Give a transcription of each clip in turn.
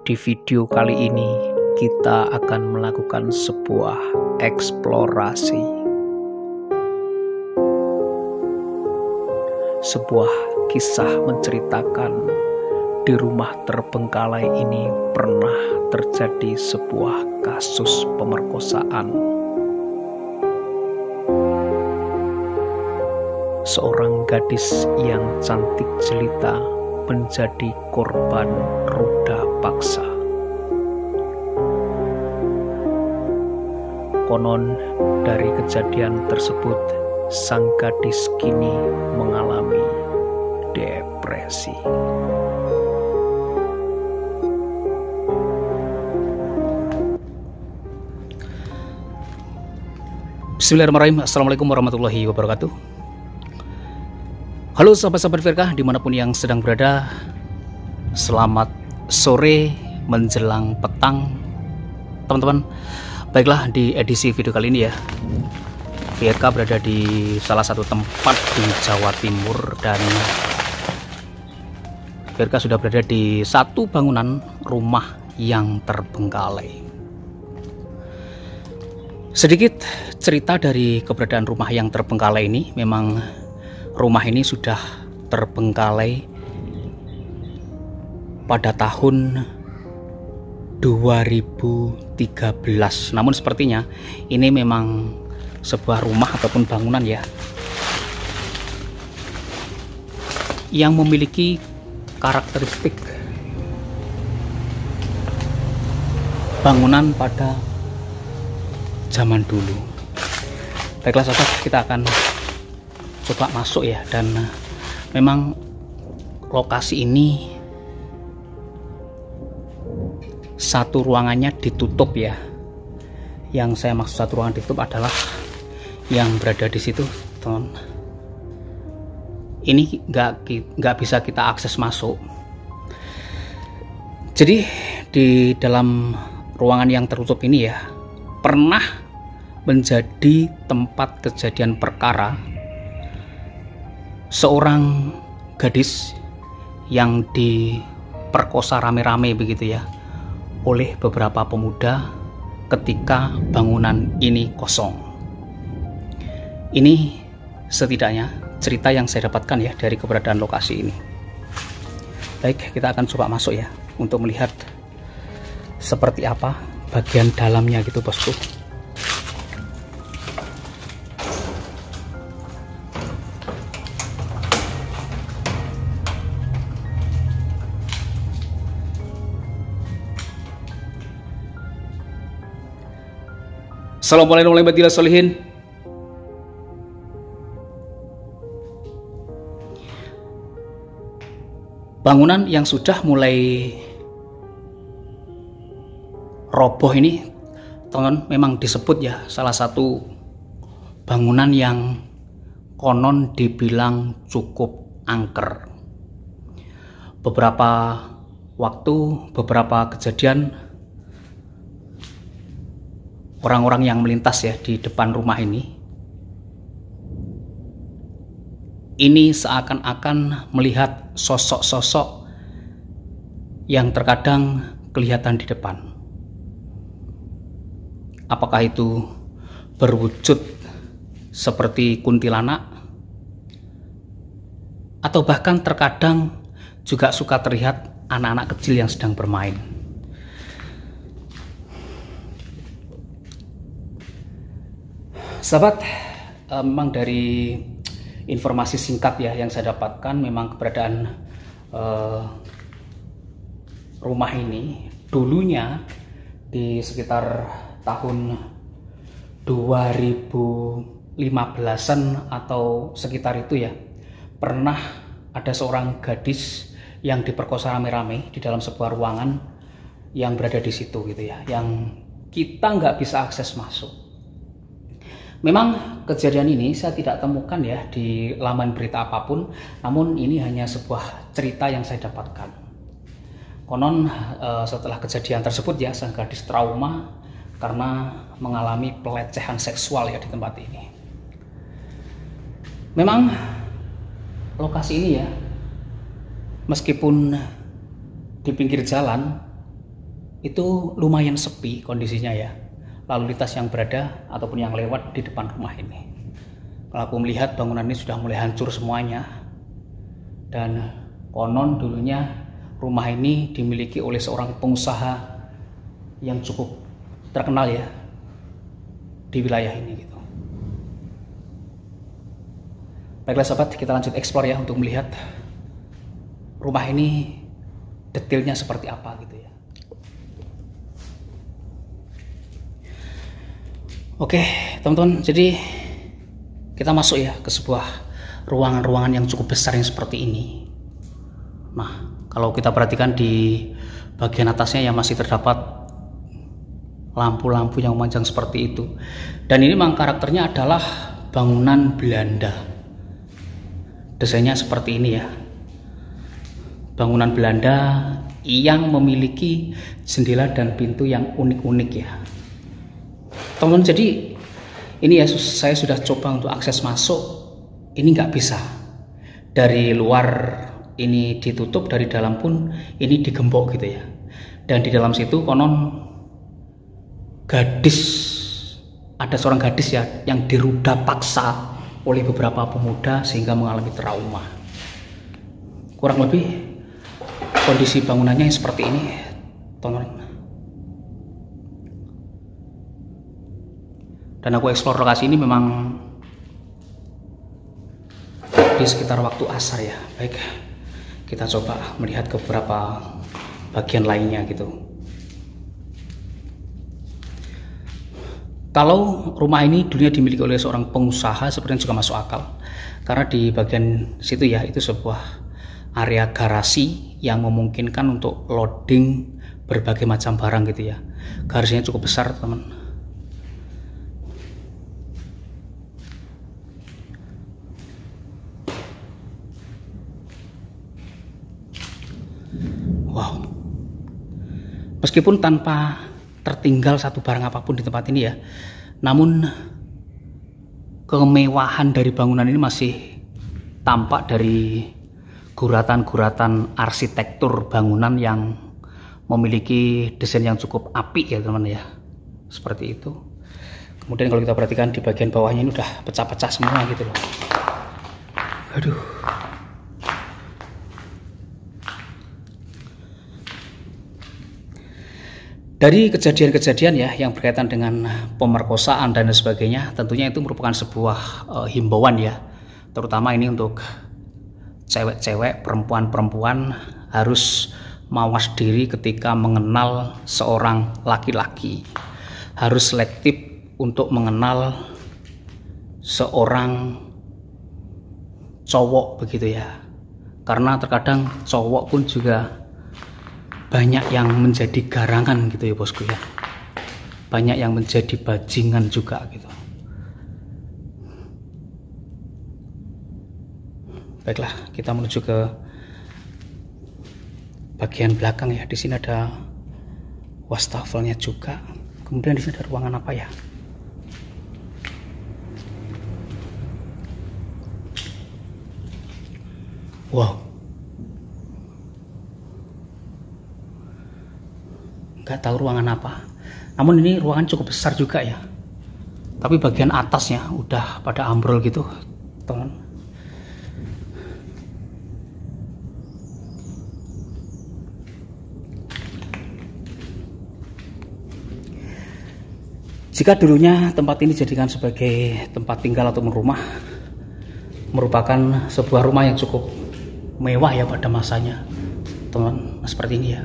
Di video kali ini kita akan melakukan sebuah eksplorasi. Sebuah kisah menceritakan di rumah terbengkalai ini pernah terjadi sebuah kasus pemerkosaan. Seorang gadis yang cantik jelita menjadi korban ruda paksa. Konon dari kejadian tersebut, sang gadis kini mengalami depresi. Bismillahirrahmanirrahim. Assalamualaikum warahmatullahi wabarakatuh. Halo sahabat-sahabat Firqah dimanapun yang sedang berada. Selamat sore menjelang petang teman-teman. Baiklah, di edisi video kali ini ya, Firqah berada di salah satu tempat di Jawa Timur dan Firqah sudah berada di satu bangunan rumah yang terbengkalai. Sedikit cerita dari keberadaan rumah yang terbengkalai ini. Memang rumah ini sudah terbengkalai pada tahun 2013. Namun sepertinya ini memang sebuah rumah ataupun bangunan ya, yang memiliki karakteristik bangunan pada zaman dulu. Baiklah sahabat, kita akan coba masuk ya, dan memang lokasi ini satu ruangannya ditutup ya. Yang saya maksud satu ruangan ditutup adalah yang berada di situ, teman. Ini nggak bisa kita akses masuk. Jadi di dalam ruangan yang tertutup ini ya, pernah menjadi tempat kejadian perkara seorang gadis yang diperkosa rame-rame begitu ya oleh beberapa pemuda ketika bangunan ini kosong. Ini setidaknya cerita yang saya dapatkan ya dari keberadaan lokasi ini. Baik, kita akan coba masuk ya untuk melihat seperti apa bagian dalamnya gitu bosku. Assalamualaikum warahmatullahi wabarakatuh. Bangunan yang sudah mulai roboh ini, teman, memang disebut ya salah satu bangunan yang konon dibilang cukup angker. Beberapa waktu, beberapa kejadian, orang-orang yang melintas ya di depan rumah ini seakan-akan melihat sosok-sosok yang terkadang kelihatan di depan. Apakah itu berwujud seperti kuntilanak, atau bahkan terkadang juga suka terlihat anak-anak kecil yang sedang bermain. Sahabat, memang dari informasi singkat ya yang saya dapatkan, memang keberadaan rumah ini dulunya di sekitar tahun 2015-an atau sekitar itu ya, pernah ada seorang gadis yang diperkosa rame-rame di dalam sebuah ruangan yang berada di situ gitu ya, yang kita nggak bisa akses masuk. Memang kejadian ini saya tidak temukan ya di laman berita apapun, namun ini hanya sebuah cerita yang saya dapatkan. Konon setelah kejadian tersebut ya, sang gadis trauma karena mengalami pelecehan seksual ya di tempat ini. Memang lokasi ini ya, meskipun di pinggir jalan, itu lumayan sepi kondisinya ya, lalu lintas yang berada ataupun yang lewat di depan rumah ini. Kalau aku melihat bangunan ini sudah mulai hancur semuanya, dan konon dulunya rumah ini dimiliki oleh seorang pengusaha yang cukup terkenal ya di wilayah ini gitu. Baiklah sahabat, kita lanjut eksplor ya untuk melihat rumah ini detailnya seperti apa gitu ya. Oke teman-teman, jadi kita masuk ya ke sebuah ruangan-ruangan yang cukup besar yang seperti ini. Nah, kalau kita perhatikan di bagian atasnya ya masih terdapat lampu-lampu yang memanjang seperti itu. Dan ini memang karakternya adalah bangunan Belanda. Desainnya seperti ini ya. Bangunan Belanda yang memiliki jendela dan pintu yang unik-unik ya. Teman-teman, jadi ini ya saya sudah coba untuk akses masuk, ini nggak bisa. Dari luar ini ditutup, dari dalam pun ini digembok gitu ya. Dan di dalam situ konon ada seorang gadis ya yang diruda paksa oleh beberapa pemuda sehingga mengalami trauma. Kurang lebih kondisi bangunannya seperti ini, teman-teman. Dan aku eksplor lokasi ini memang di sekitar waktu asar ya. Baik, kita coba melihat ke beberapa bagian lainnya gitu. Kalau rumah ini dulunya dimiliki oleh seorang pengusaha, sepertinya juga masuk akal. Karena di bagian situ ya, itu sebuah area garasi yang memungkinkan untuk loading berbagai macam barang gitu ya. Garasinya cukup besar, teman. Wow, meskipun tanpa tertinggal satu barang apapun di tempat ini ya, namun kemewahan dari bangunan ini masih tampak dari guratan-guratan arsitektur bangunan yang memiliki desain yang cukup apik ya teman ya, seperti itu. Kemudian kalau kita perhatikan di bagian bawahnya ini udah pecah-pecah semua gitu loh. Aduh. Dari kejadian-kejadian ya yang berkaitan dengan pemerkosaan dan sebagainya, tentunya itu merupakan sebuah himbauan ya, terutama ini untuk cewek-cewek, perempuan-perempuan harus mawas diri ketika mengenal seorang laki-laki, harus selektif untuk mengenal seorang cowok begitu ya, karena terkadang cowok pun juga banyak yang menjadi garangan gitu ya bosku ya, banyak yang menjadi bajingan juga gitu. Baiklah, kita menuju ke bagian belakang ya. Di sini ada wastafelnya juga. Kemudian di sini ada ruangan apa ya? Wow, nggak tahu ruangan apa. Namun ini ruangan cukup besar juga ya. Tapi bagian atasnya udah pada ambrol gitu, teman. Jika dulunya tempat ini dijadikan sebagai tempat tinggal atau rumah, merupakan sebuah rumah yang cukup mewah ya pada masanya, teman. Nah, seperti ini ya.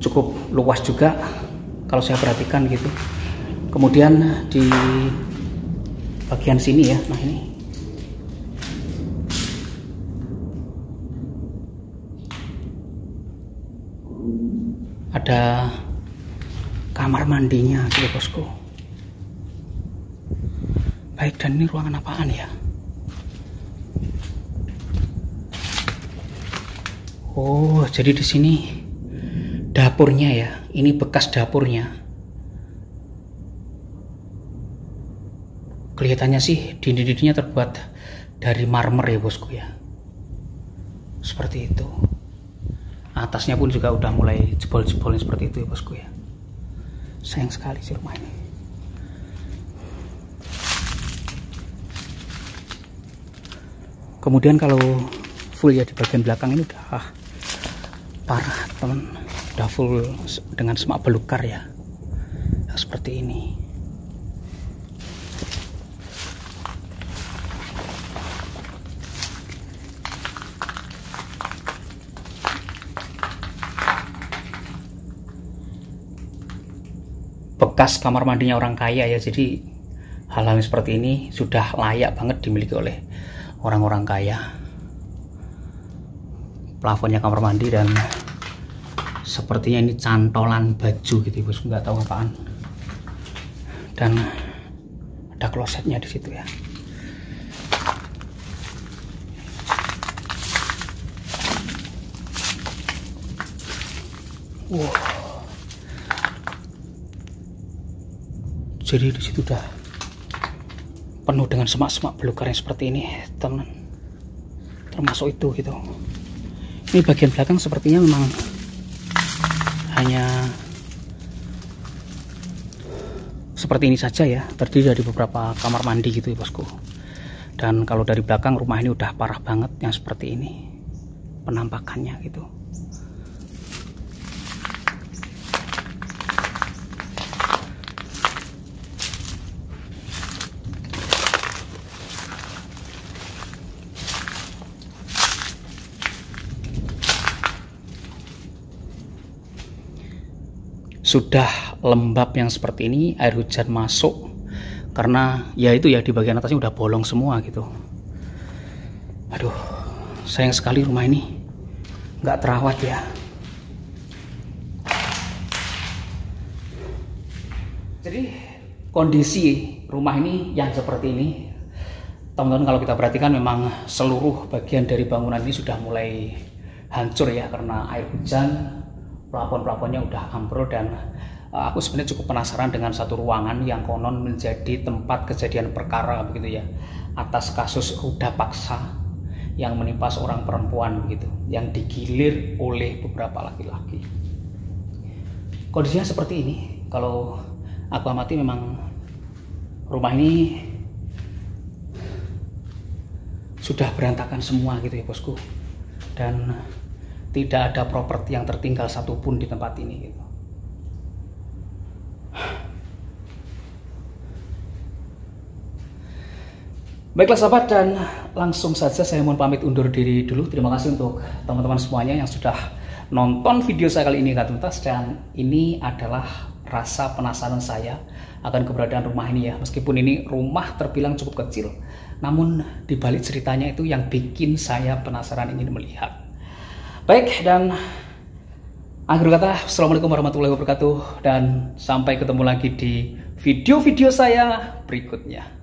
Cukup luas juga kalau saya perhatikan gitu. Kemudian di bagian sini ya, nah ini ada kamar mandinya gitu bosku. Baik, dan ini ruangan apaan ya? Oh, jadi di sini dapurnya ya. Ini bekas dapurnya. Kelihatannya sih dinding-dindingnya terbuat dari marmer ya bosku ya. Seperti itu. Atasnya pun juga udah mulai jebol-jebolin seperti itu ya bosku ya. Sayang sekali sih rumah ini. Kemudian kalau full ya di bagian belakang ini udah parah teman, udah full dengan semak belukar ya, seperti ini. Bekas kamar mandinya orang kaya ya, jadi hal-hal seperti ini sudah layak banget dimiliki oleh orang-orang kaya. Plafonnya kamar mandi dan sepertinya ini cantolan baju gitu bos, nggak tahu apaan. Dan ada klosetnya di situ ya. Wow. Jadi di situ udah penuh dengan semak-semak belukar yang seperti ini, teman. Termasuk itu gitu. Ini bagian belakang sepertinya memang hanya seperti ini saja ya, terdiri dari beberapa kamar mandi gitu ya bosku. Dan kalau dari belakang rumah ini udah parah banget yang seperti ini penampakannya gitu. Sudah lembab yang seperti ini, air hujan masuk karena ya itu ya, di bagian atasnya udah bolong semua gitu. Aduh, sayang sekali rumah ini nggak terawat ya. Jadi kondisi rumah ini yang seperti ini, teman-teman, kalau kita perhatikan memang seluruh bagian dari bangunan ini sudah mulai hancur ya karena air hujan. Plafon-plafonnya udah ambrol dan aku sebenarnya cukup penasaran dengan satu ruangan yang konon menjadi tempat kejadian perkara begitu ya, atas kasus ruda paksa yang menimpa seorang perempuan begitu, yang digilir oleh beberapa laki-laki. Kondisinya seperti ini. Kalau aku amati memang rumah ini sudah berantakan semua gitu ya bosku, dan tidak ada properti yang tertinggal satupun di tempat ini gitu. Baiklah sahabat, dan langsung saja saya mohon pamit undur diri dulu. Terima kasih untuk teman-teman semuanya yang sudah nonton video saya kali ini tuntas, dan ini adalah rasa penasaran saya akan keberadaan rumah ini ya. Meskipun ini rumah terbilang cukup kecil, namun dibalik ceritanya itu yang bikin saya penasaran ingin melihat. Baik, dan akhir kata, assalamualaikum warahmatullahi wabarakatuh, dan sampai ketemu lagi di video-video saya berikutnya.